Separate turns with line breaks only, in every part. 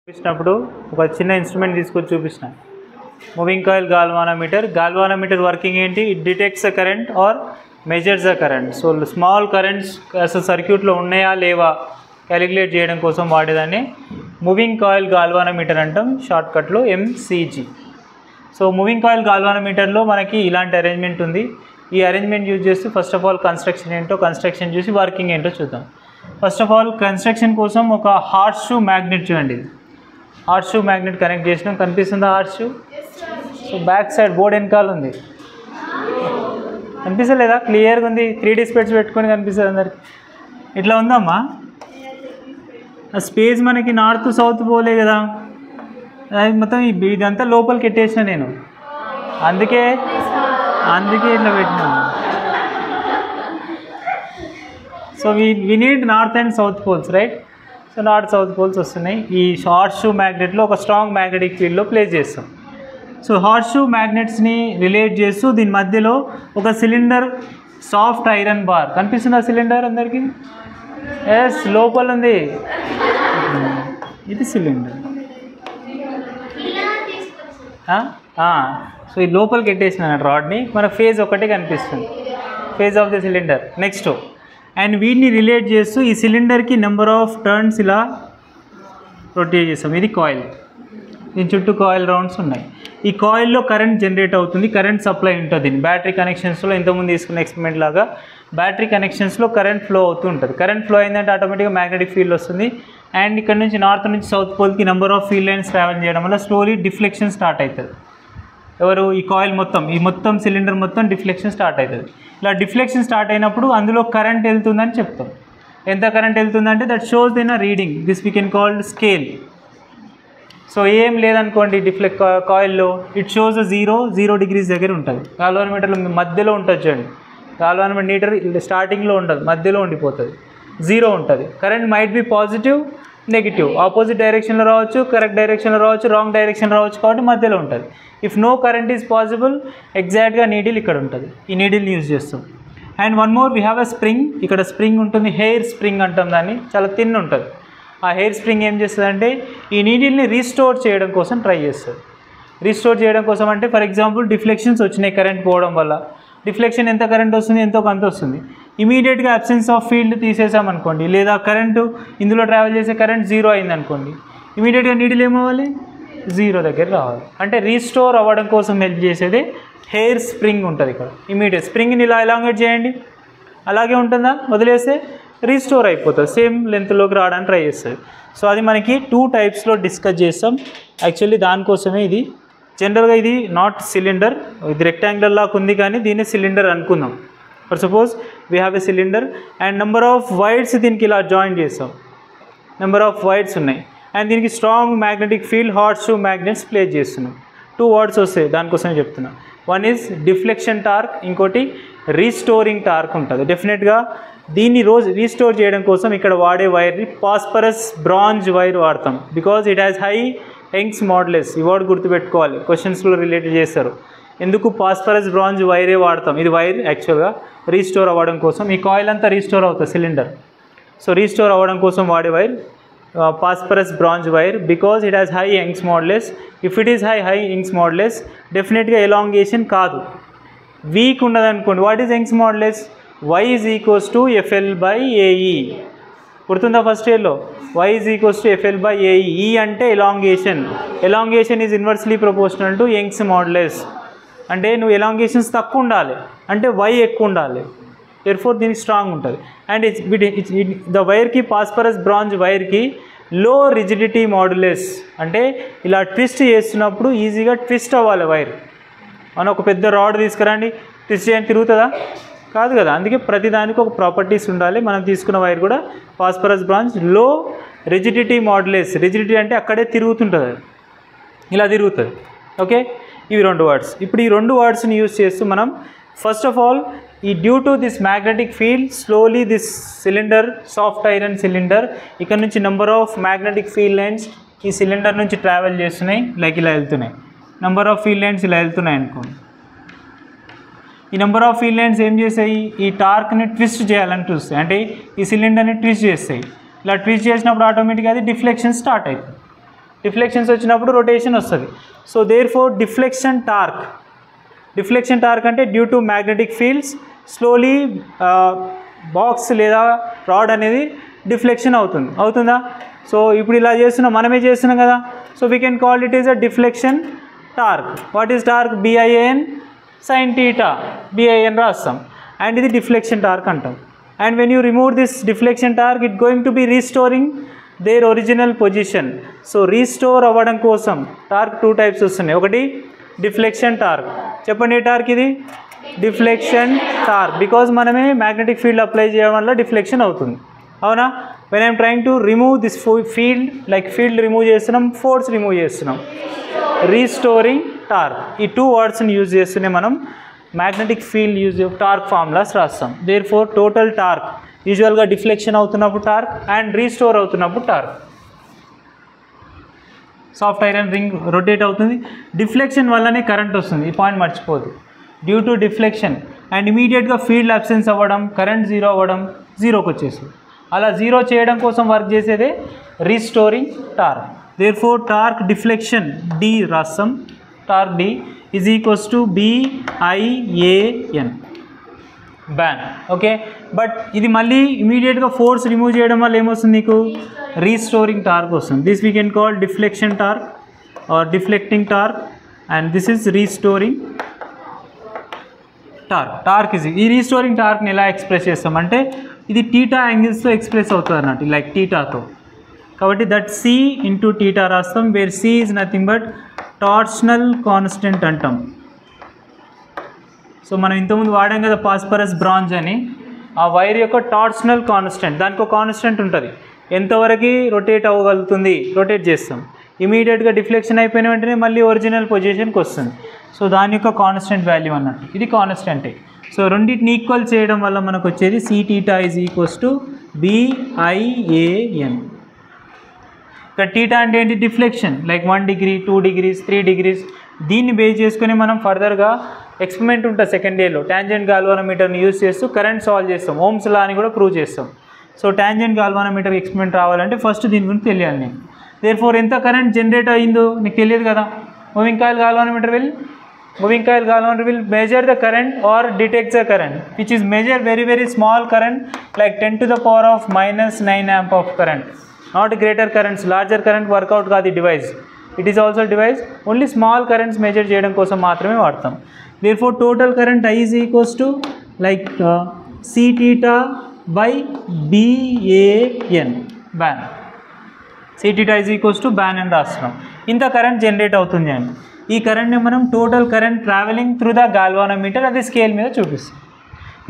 చూపించినప్పుడు ఒక చిన్న ఇన్స్ట్రుమెంట్ తీసుకొచ్చి చూపించిన మూవింగ్ కాయిల్ గాల్వానోమీటర్ వర్కింగ్ ఏంటి, it detects the current or measures the current. So small currents అసలు సర్క్యూట్లో ఉన్నాయా లేవా క్యాలిక్యులేట్ చేయడం కోసం వాడేదాన్ని మూవింగ్ కాయిల్ గాల్వానోమీటర్ అంటాం, షార్ట్కట్లో MCG. సో మూవింగ్ కాయిల్ గాల్వానోమీటర్లో మనకి ఇలాంటి అరేంజ్మెంట్ ఉంది. ఈ అరేంజ్మెంట్ యూజ్ చేస్తూ ఫస్ట్ ఆఫ్ ఆల్ కన్స్ట్రక్షన్ చూసి వర్కింగ్ ఏంటో చూద్దాం. ఫస్ట్ ఆఫ్ ఆల్ కన్స్ట్రక్షన్ కోసం ఒక హార్స్ షూ మ్యాగ్నెట్ చూడండి, హార్స్ షూ మ్యాగ్నెట్ కనెక్ట్ చేసినాం. కనిపిస్తుందా horse shoe? So back side board వెనకాల ఉంది, కనిపిస్తలేదా? క్లియర్గా ఉంది, 3D స్పెట్స్ పెట్టుకొని కనిపిస్తుంది అందరికి. ఇట్లా ఉందమ్మా, ఆ స్పేస్ మనకి నార్త్ సౌత్ పోలే కదా, అది మొత్తం ఇదంతా లోపలికి పెట్టేసిన నేను, అందుకే ఇట్లా పెట్టినాను. So we need north and south poles, right? So north south poles వస్తున్నాయి. ఈ హార్స్ షూ మ్యాగ్నెట్లో ఒక స్ట్రాంగ్ మ్యాగ్నెటిక్ ఫీల్డ్లో ప్లేస్ చేస్తాం. సో హార్స్ షూ మ్యాగ్నెట్స్ని రిలేట్ చేస్తూ దీని మధ్యలో ఒక సిలిండర్ సాఫ్ట్ ఐరన్ బార్ కనిపిస్తుంది. ఆ సిలిండర్ అందరికీ ఎస్ లోపల ఉంది, ఇది సిలిండర్. సో ఈ లోపలికి పెట్టేసిన రాడ్ని, మన ఫేజ్ ఒకటే కనిపిస్తుంది, phase of the cylinder. Next and వీటిని రిలేట్ చేస్తూ ఈ సిలిండర్కి నెంబర్ ఆఫ్ టర్న్స్ ఇలా రొటేట్ చేస్తాం. ఇది కాయిల్, దీని చుట్టూ కాయిల్ రౌండ్స్ ఉన్నాయి. ఈ కాయిల్లో కరెంట్ జనరేట్ అవుతుంది, కరెంట్ సప్లై ఉంటుంది. బ్యాటరీ కనెక్షన్స్లో ఇంతకుముందు తీసుకున్న ఎక్స్పెరిమెంట్ లాగా బ్యాటరీ కనెక్షన్స్లో కరెంట్ ఫ్లో అవుతూ ఉంటుంది. కరెంట్ ఫ్లో అయిందంటే ఆటోమేటిక్గా మ్యాగ్నెటిక్ ఫీల్డ్ వస్తుంది. అండ్ ఇక్కడ నుంచి నార్త్ నుంచి సౌత్ పోల్కి number of field lines travel చేయడం వల్ల స్లోలీ డిఫ్లెక్షన్ స్టార్ట్ అవుతుంది. ఈ కాయిల్ మొత్తం సిలిండర్ మొత్తం డిఫ్లెక్షన్ స్టార్ట్ అవుతుంది. ఇలా డిఫ్లెక్షన్ స్టార్ట్ అయినప్పుడు అందులో కరెంట్ వెళ్తుందని చెప్తాం. ఎంత కరెంట్ వెళ్తుందంటే that shows in a reading, this we can called scale. So ఏం లేదనుకోండి కాయిల్లో, ఇట్ షోస్ 0 degrees దగ్గర ఉంటుంది. గాల్వానోమీటర్లో మధ్యలో ఉంటుంది చూడండి, గాల్వానోమీటర్ స్టార్టింగ్లో ఉండదు, మధ్యలో ఉండిపోతుంది, 0 ఉంటుంది. Current might be positive, negative, opposite డైరెక్షన్లో రావచ్చు, కరెక్ట్ డైరెక్షన్లో రావచ్చు, రాంగ్ డైరెక్షన్ రావచ్చు, కాబట్టి మధ్యలో ఉంటుంది. If no current is possible, ఎగ్జాక్ట్గా నీడిల్ ఇక్కడ ఉంటుంది, ఈ నీడిల్ని యూజ్ చేస్తాం. And one more we have a spring, ఇక్కడ స్ప్రింగ్ ఉంటుంది, హెయిర్ స్ప్రింగ్ అంటాం దాన్ని, చాలా థిన్ ఉంటుంది. ఆ హెయిర్ స్ప్రింగ్ ఏం చేస్తుంది అంటే ఈ నీడిల్ని రీస్టోర్ చేయడం కోసం ట్రై చేస్తుంది. రీస్టోర్ చేయడం కోసం అంటే ఫర్ ఎగ్జాంపుల్ డిఫ్లెక్షన్స్ వచ్చినాయి కరెంట్ పోవడం వల్ల, డిఫ్లెక్షన్ ఎంత కరెంట్ వస్తుంది, ఎంతో కొంత వస్తుంది. ఇమీడియట్గా అబ్సెన్స్ ఆఫ్ ఫీల్డ్ తీసేసామనుకోండి, లేదా కరెంటు ఇందులో ట్రావెల్ చేసే కరెంట్ 0 అయిందనుకోండి, ఇమీడియట్గా నీడిల్ ఏమవ్వాలి, 0 దగ్గర రావాలి. అంటే రీస్టోర్ అవ్వడం కోసం హెల్ప్ చేసేది హెయిర్ స్ప్రింగ్ ఉంటుంది ఇక్కడ. ఇమీడియట్ స్ప్రింగ్ని ఇలా ఎలాంగేట్ చేయండి, అలాగే ఉంటుందా, వదిలేస్తే రీస్టోర్ అయిపోతుంది, సేమ్ లెంత్లోకి రావడానికి ట్రై చేస్తుంది. సో అది మనకి 2 టైప్స్లో డిస్కస్ చేస్తాం. యాక్చువల్లీ దానికోసమే ఇది. జనరల్గా ఇది నాట్ సిలిండర్, ఇది రెక్టాంగులర్ లాగా ఉంది కానీ దీన్ని సిలిండర్ అనుకుందాం. For suppose we have a cylinder and number of wires దీనికి ఇలా జాయిన్ చేస్తాం, నెంబర్ ఆఫ్ వైర్స్ ఉన్నాయి. అండ్ దీనికి strong magnetic field horse shoe magnets place చేస్తున్నాం. 2 వర్డ్స్ వస్తాయి, దానికోసమే చెప్తున్నా. వన్ ఈజ్ డిఫ్లెక్షన్ టార్క్, ఇంకోటి రీస్టోరింగ్ టార్క్ ఉంటుంది. డెఫినెట్గా దీన్ని రీస్టోర్ చేయడం కోసం ఇక్కడ వాడే వైర్ని ఫాస్ఫరస్ బ్రాంజ్ వైర్ వాడతాం, because it has high Young's modulus. ఈ వర్డ్ గుర్తుపెట్టుకోవాలి, క్వశ్చన్స్లో రిలేటెడ్ చేస్తారు. ఎందుకు ఫాస్ఫరస్ బ్రాంజ్ వైరే వాడతాం, ఇది వైర్ యాక్చువల్గా రీస్టోర్ అవ్వడం కోసం. ఈ కాయిల్ అంతా రీస్టోర్ అవుతుంది సిలిండర్, సో రీస్టోర్ అవ్వడం కోసం వాడే wire phosphorus bronze wire, because it has high Young's modulus. If it is high Young's modulus డెఫినెట్గా ఎలాంగేషన్ కాదు, వీక్ ఉండదు అనుకోండి. What is Young's modulus? Y is equals to FL/AE. గుర్తుందా first ఇయర్లో? Y is equals to FL/AE. E అంటే elongation, elongation is inversely proportional to Young's modulus. అంటే నువ్వు ఎలాంగేషన్స్ తక్కువ ఉండాలి అంటే Y ఎక్కువ ఉండాలి, దేర్ఫోర్ దీనికి స్ట్రాంగ్ ఉంటుంది. అండ్ ద వైర్కి ఫాస్ఫరస్ బ్రాంజ్ వైర్కి లో రిజిడిటీ మోడ్యులస్, అంటే ఇలా ట్విస్ట్ చేస్తున్నప్పుడు ఈజీగా ట్విస్ట్ అవ్వాలి వైర్. మనం ఒక పెద్ద రాడ్ తీసుకురండి, ట్విస్ట్ చేయని తిరుగుతుందా? కాదు కదా. అందుకే ప్రతిదానికి ఒక ప్రాపర్టీస్ ఉండాలి. మనం తీసుకున్న వైర్ కూడా ఫాస్ఫరస్ బ్రాంజ్ లో రిజిడిటీ మోడ్యులస్. రిజిడిటీ అంటే అక్కడే తిరుగుతుంటుంది, ఇలా తిరుగుతుంది. ఓకే, ఇవి 2 వర్డ్స్. ఇప్పుడు ఈ 2 వర్డ్స్ని యూజ్ చేస్తూ మనం ఫస్ట్ ఆఫ్ ఆల్ ఈ due to this magnetic field slowly this cylinder, soft iron cylinder, ఇక్కడ నుంచి number of magnetic field lines ఈ సిలిండర్ నుంచి ట్రావెల్ చేస్తున్నాయి, లైక్ ఇలా వెళ్తున్నాయి. నెంబర్ ఆఫ్ ఫీల్డ్ లైన్స్ ఇలా వెళ్తున్నాయి అనుకోండి. ఈ నెంబర్ ఆఫ్ ఫీల్డ్ లైన్స్ ఏం చేస్తాయి, ఈ టార్క్ని ట్విస్ట్ చేయాలని చూస్తాయి, అంటే ఈ సిలిండర్ని ట్విస్ట్ చేస్తాయి. ఇలా ట్విస్ట్ చేసినప్పుడు ఆటోమేటిక్గా అది డిఫ్లెక్షన్ స్టార్ట్ అవుతుంది. డిఫ్లెక్షన్స్ వచ్చినప్పుడు రొటేషన్ వస్తుంది. So therefore deflection torque అంటే due to magnetic fields slowly box లేదా రాడ్ అనేది డిఫ్లెక్షన్ అవుతుందా? సో ఇప్పుడు ఇలా చేస్తున్నాం, మనమే చేస్తున్నాం కదా. So we can call it is a deflection torque. What is torque? BIN sin theta, BIN రాస్తాం, అండ్ ఇది డిఫ్లెక్షన్ టార్క్ అంటాం. And when you remove this deflection torque it going to be restoring there original position. So restore అవ్వడం కోసం torque 2 types వస్తున్నాయి. ఒకటి deflection torque. చెప్పండి ఏ torque ఇది? Deflection torque. Because మనమే మ్యాగ్నెటిక్ ఫీల్డ్ అప్లై చేయడం వల్ల డిఫ్లెక్షన్ అవుతుంది, అవునా? When I'm trying to remove this field, like field remove చేస్తున్నాం, ఫోర్స్ రిమూవ్ చేస్తున్నాం, రీస్టోరింగ్ టార్క్. ఈ 2 వర్డ్స్ని యూజ్ చేస్తూనే మనం magnetic field use torque formulas రాస్తాం. దేర్ ఫోర్ టోటల్ టార్క్ యూజువల్గా డిఫ్లెక్షన్ అవుతున్నప్పుడు టార్క్ అండ్ రీస్టోర్ అవుతున్నప్పుడు torque. Soft iron ring rotate అవుతుంది, డిఫ్లెక్షన్ వల్లనే కరెంట్ వస్తుంది. ఈ పాయింట్ మర్చిపోదు. డ్యూ టు డిఫ్లెక్షన్ అండ్ ఇమీడియట్గా ఫీల్డ్ అబ్సెన్స్ అవ్వడం, కరెంట్ జీరో అవ్వడం, జీరోకి వచ్చేస్తుంది. అలా జీరో చేయడం కోసం వర్క్ చేసేదే restoring torque. Therefore torque deflection D రాస్తాం, torque D is equals to BIAN, బ్యాన్. ఓకే, బట్ ఇది మళ్ళీ ఇమీడియట్గా ఫోర్స్ రిమూవ్ చేయడం వల్ల ఏమొస్తుంది నీకు? రీస్టోరింగ్ టార్క్ వస్తుంది. This we can call deflection torque or deflecting torque, and this is restoring torque ఈ రీస్టోరింగ్ టార్క్ని ఎలా ఎక్స్ప్రెస్ చేస్తామంటే ఇది టీటా యాంగిల్స్తో ఎక్స్ప్రెస్ అవుతుంది అన్నట్టు, లైక్ టీటాతో. కాబట్టి దట్ C ఇంటూ టీటా రాస్తాం, where C is nothing but torsional constant అంటాం. సో మనం ఇంతకుముందు వాడాం కదా ఫాస్ఫరస్ బ్రాంజ్ అని, ఆ వైర్ యొక్క టార్షనల్ కాన్స్టెంట్, దానికి ఒక కాన్స్టెంట్ ఉంటుంది, ఎంతవరకు రొటేట్ అవ్వగలుగుతుంది, రొటేట్ చేస్తాం. ఇమీడియట్గా డిఫ్లెక్షన్ అయిపోయిన వెంటనే మళ్ళీ ఒరిజినల్ పొజిషన్కి వస్తుంది. సో దాని యొక్క కాన్స్టెంట్ వాల్యూ అన్నట్టు, ఇది కాన్స్టెంటే. సో రెండింటిని ఈక్వల్ చేయడం వల్ల మనకు వచ్చేది C θ is equals to BIAN. ఇక్కడ టీటా అంటే ఏంటి? Deflection, like 1 degree 2 degrees 3 degrees. దీన్ని బేస్ చేసుకొని మనం ఫర్దర్గా ఎక్స్పెరిమెంట్ ఉంటుంది సెకండ్ ఇయర్లో, ట్యాంజెంట్ గాల్వానోమీటర్ని యూజ్ చేస్తూ కరెంట్ సాల్వ్ చేస్తాం, ఓమ్స్ లా అని కూడా ప్రూవ్ చేస్తాం. సో ట్యాంజెంట్ గాల్వానోమీటర్ ఎక్స్పెరిమెంట్ రావాలంటే ఫస్ట్ దీని గురించి తెలియాలి నీకు. దేర్ ఫోర్ ఎంత కరెంట్ జనరేట్ అయ్యిందో నీకు తెలియదు కదా. Moving coil galvanometer will measure the current or detect the current, which is measure very small current, like 10 to the power of minus 9 amp of current. Not greater currents, larger current workout కాదు ఈ device. It is also device, only small currents measure చేయడం కోసం మాత్రమే వాడతాం. Therefore total current I is equals to like C theta by BAN, ban. C theta is equals to ban అని రాస్తున్నాం. ఇంత current generate అవుతుంది అండి. ఈ కరెంట్ని మనం total current travelling through the galvanometer అది స్కేల్ మీద చూపిస్తాం.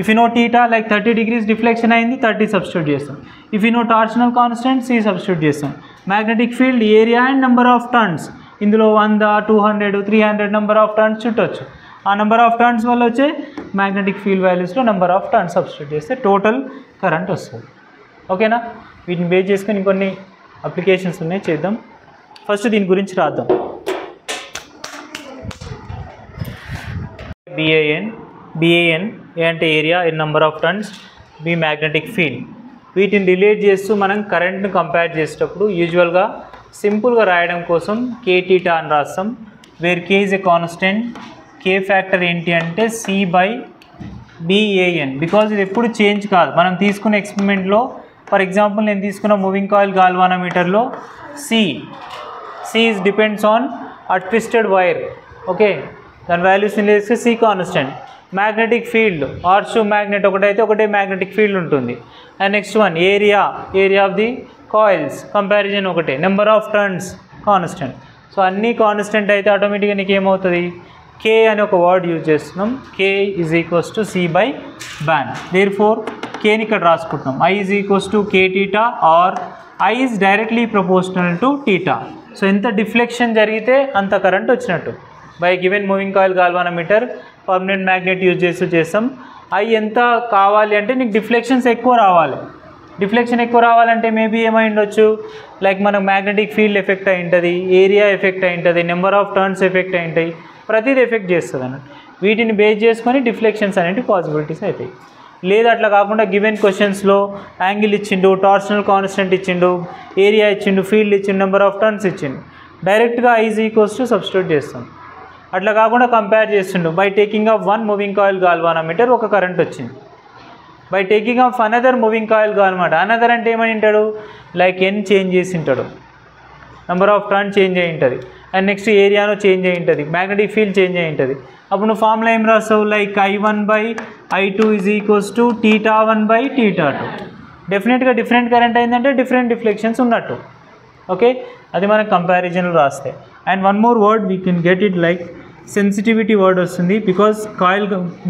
If you know theta like 30 degrees deflection అయింది, 30 సబ్స్టిట్యూట్ చేస్తాం. If you know torsional constant C substitute చేస్తాం. Magnetic field area and number of turns, ఇందులో 100 200 300 నెంబర్ ఆఫ్ టర్న్స్ చుట్టవచ్చు. ఆ number of turns వల్ల వచ్చే మ్యాగ్నెటిక్ ఫీల్డ్ వాల్యూస్లో నెంబర్ ఆఫ్ టర్న్స్ సబ్స్టిట్యూట్ చేస్తే total current వస్తుంది. ఓకేనా? వీటిని బేస్ చేసుకొని ఇంకొన్ని అప్లికేషన్స్ ఉన్నాయి, చేద్దాం. ఫస్ట్ దీని గురించి రాద్దాం. BAN ఏ అంటే area, N number of turns, B magnetic field. వీటిని రిలేట్ చేస్తూ మనం కరెంట్ని కంపేర్ చేసేటప్పుడు యూజువల్గా సింపుల్గా రాయడం కోసం K θ అని రాస్తాం, where K is a constant. K factor ఏంటి అంటే C బై BAN, బికాజ్ ఇది ఎప్పుడు చేంజ్ కాదు. మనం తీసుకున్న ఎక్స్పెరిమెంట్లో ఫర్ ఎగ్జాంపుల్ నేను తీసుకున్న మూవింగ్ కాయిల్ గాల్వానోమీటర్లో C is depends on a twisted wire. Okay, దాని వాల్యూస్ని లేస్తే C కాన్స్టెంట్. మ్యాగ్నెటిక్ ఫీల్డ్ ఆర్షు మ్యాగ్నెట్ ఒకటైతే ఒకటే మ్యాగ్నెటిక్ ఫీల్డ్ ఉంటుంది. And next one area of the coils comparison ఒకటే, number of turns constant. So అన్నీ కాన్స్టెంట్ అయితే ఆటోమేటిక్గా నీకు ఏమవుతుంది? K అని ఒక వర్డ్ యూజ్ చేస్తున్నాం, K is equals to C by BAN. Therefore Kని ఇక్కడ రాసుకుంటున్నాం, I is equals to K θ or I is directly proportional to θ. So ఎంత డిఫ్లెక్షన్ జరిగితే అంత కరెంట్ వచ్చినట్టు. By given moving coil galvanometer permanent magnet use చేస్తాం. అవి ఎంత కావాలి అంటే నీకు డిఫ్లెక్షన్స్ ఎక్కువ రావాలి. డిఫ్లెక్షన్ ఎక్కువ రావాలంటే మేబీ ఏమై ఉండొచ్చు, లైక్ మనకు మ్యాగ్నెటిక్ ఫీల్డ్ ఎఫెక్ట్ అయి ఉంటుంది, ఏరియా ఎఫెక్ట్ అయి ఉంటుంది, నెంబర్ ఆఫ్ టర్న్స్ ఎఫెక్ట్ అయి ఉంటాయి, ప్రతిదీ ఎఫెక్ట్ చేస్తుంది అన్నట్టు. వీటిని బేస్ చేసుకొని డిఫ్లెక్షన్స్ అనేవి పాసిబిలిటీస్ అవుతాయి. లేదా అట్లా కాకుండా గివెన్ క్వశ్చన్స్లో యాంగిల్ ఇచ్చిండు, టార్షనల్ కాన్స్టెంట్ ఇచ్చిండు, ఏరియా ఇచ్చిండు, ఫీల్డ్ ఇచ్చిండు, నెంబర్ ఆఫ్ టర్న్స్ ఇచ్చిండు, డైరెక్ట్గా I is equals to substitute చేస్తాం. అట్లా కాకుండా కంపేర్ చేస్తుండు. By taking of one moving coil galvanometer ఒక కరెంట్ వచ్చింది. By taking of another moving coil galvanometer, another అంటే ఏమని ఉంటాడు, లైక్ ఎన్ చేంజ్ చేసి ఉంటాడు, నెంబర్ ఆఫ్ టర్న్ చేంజ్ అయి ఉంటుంది, అండ్ నెక్స్ట్ ఏరియాను చేంజ్ అయి ఉంటుంది, మ్యాగ్నెటిక్ ఫీల్డ్ చేంజ్ అయి ఉంటుంది. అప్పుడు నువ్వు ఫార్ములా ఏం రాస్తావు, like I1/I2 is equals to θ1/θ2. డెఫినెట్గా డిఫరెంట్ కరెంట్ అయిందంటే డిఫరెంట్ డిఫ్లెక్షన్స్ ఉన్నట్టు. ఓకే, అది మనకు కంపారిజన్లో రాస్తే. And one more word we can get it like sensitivity word వస్తుంది, because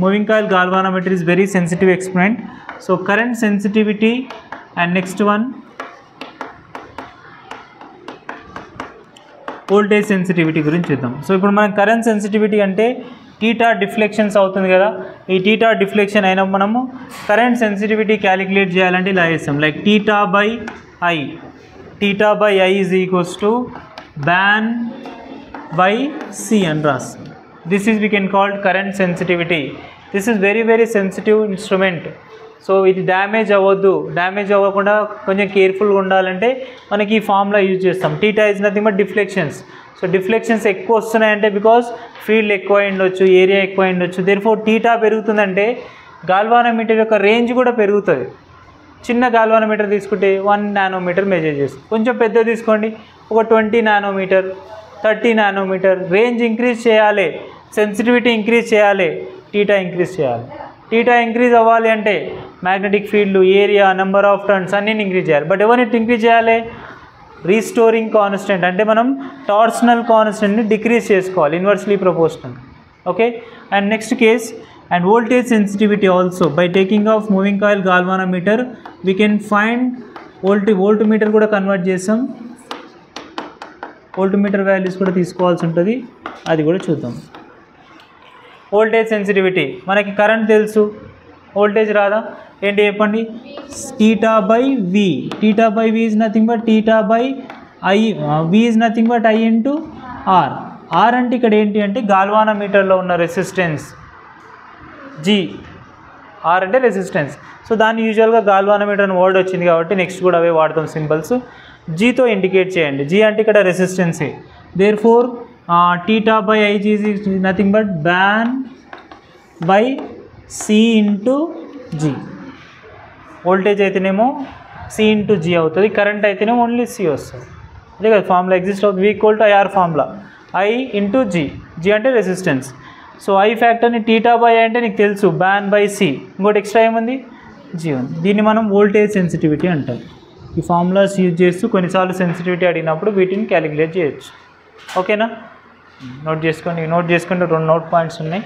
moving coil galvanometer is very sensitive experiment. So current sensitivity and next one voltage sensitivity గురించి చూద్దాం. So ఇప్పుడు మనం కరెంట్ సెన్సిటివిటీ అంటే టీటా డిఫ్లెక్షన్స్ అవుతుంది కదా, ఈ theta deflection అయినప్పుడు మనము కరెంట్ సెన్సిటివిటీ క్యాలిక్యులేట్ చేయాలంటే ఇలా చేస్తాం, like θ/I is equals to ban/C అని రాస్తాం. This is we can called current sensitivity. This is very very sensitive instrument. So ఇది డ్యామేజ్ అవ్వద్దు, డ్యామేజ్ అవ్వకుండా కొంచెం కేర్ఫుల్గా ఉండాలంటే మనకి ఈ ఫార్ములా యూజ్ చేస్తాం. Theta is nothing but deflections. So deflections ఎక్కువ వస్తున్నాయంటే బికాస్ ఫీల్డ్ ఎక్కువ ఉండొచ్చు, ఏరియా ఎక్కువ ఉండొచ్చు. దేర్ఫోర్ టీటా పెరుగుతుందంటే గాల్వానోమీటర్ యొక్క రేంజ్ కూడా పెరుగుతుంది. చిన్న గాల్వానోమీటర్ తీసుకుంటే 1 నానోమీటర్ మెజర్ చేస్తుంది, కొంచెం పెద్ద తీసుకోండి ఒక 20 నానోమీటర్, 30 నానోమీటర్. రేంజ్ ఇంక్రీజ్ చేయాలి, సెన్సిటివిటీ ఇంక్రీజ్ చేయాలి, టీటా ఇంక్రీజ్ చేయాలి. టీటా ఇంక్రీజ్ అవ్వాలి అంటే magnetic field, area, number of turns అన్నీ ఇంక్రీజ్ చేయాలి. బట్ ఎవరిని ఇంక్రీజ్ చేయాలి, రీస్టోరింగ్ కాన్స్టెంట్ అంటే మనం టార్షనల్ కాన్స్టెంట్ని డిక్రీజ్ చేసుకోవాలి, inversely proportional. Okay, and next case and voltage sensitivity also by taking of moving coil galvanometer we can find voltmeter కూడా convert చేస్తాం, voltmeter values కూడా తీసుకోవాల్సి ఉంటుంది, అది కూడా చూద్దాం. వోల్టేజ్ సెన్సిటివిటీ మనకి కరెంట్ తెలుసు, వోల్టేజ్ రాదా, ఏంటి చెప్పండి, θ/V. θ/V is nothing but θ/I. V is nothing but I into R. R అంటే ఇక్కడ ఏంటి అంటే గాల్వానోమీటర్లో ఉన్న రెసిస్టెన్స్ G. R అంటే రెసిస్టెన్స్. సో దాన్ని యూజువల్గా గాల్వానోమీటర్ అని వర్డ్ వచ్చింది కాబట్టి నెక్స్ట్ కూడా అవే వాడతాం సింబల్స్. Gతో ఇండికేట్ చేయండి. G అంటే ఇక్కడ రెసిస్టెన్సే. There for θ/I is nothing but ban/C into G. Voltage అయితేనేమో C ఇంటూ G అవుతుంది, కరెంట్ అయితేనేమో ఓన్లీ C వస్తుంది. అదే కదా ఫార్ములా ఎగ్జిస్ట్ అవుతుంది, V equal to IR formula, I into G. G అంటే రెసిస్టెన్స్. సో I ఫ్యాక్టర్ని θ/I అంటే నీకు తెలుసు, ban/C. ఇంకోటి ఎక్స్ట్రా ఏముంది, G ఉంది. దీన్ని మనం వోల్టేజ్ సెన్సిటివిటీ అంటాం. ఈ ఫార్ములాస్ యూజ్ చేస్తూ కొన్నిసార్లు సెన్సిటివిటీ అడిగినప్పుడు వీటిని క్యాలిక్యులేట్ చేయొచ్చు. ఓకేనా, నోట్ చేసుకుంటే 2 నోట్ పాయింట్స్ ఉన్నాయి.